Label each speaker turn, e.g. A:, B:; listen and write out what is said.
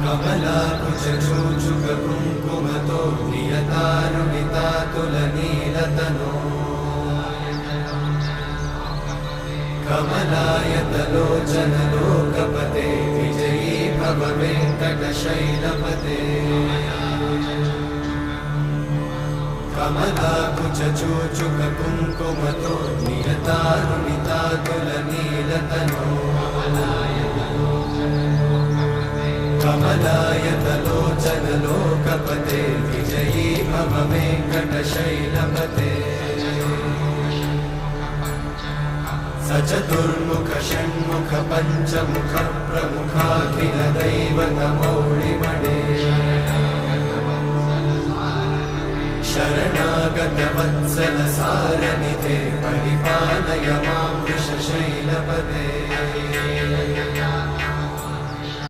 A: कमलाकुचूचुककुङ्कुमतो नियतारुणितातुलनीलतनो कमलायतलोचनलोकपते विजयी भव वेङ्कटशैलपते कमलाकुचूचुककुङ्कुमतो नियतारुणितातुलनीलतनो कमलायतलोचनलोकपते विजयी भव वेङ्कटशैलपते स चतुर्मुख षण्मुख पञ्चमुख प्रमुखाखिल दैवतमौळिमणे शरणागत वत्सल सारनिधे परिपालय मां वृषशैलपते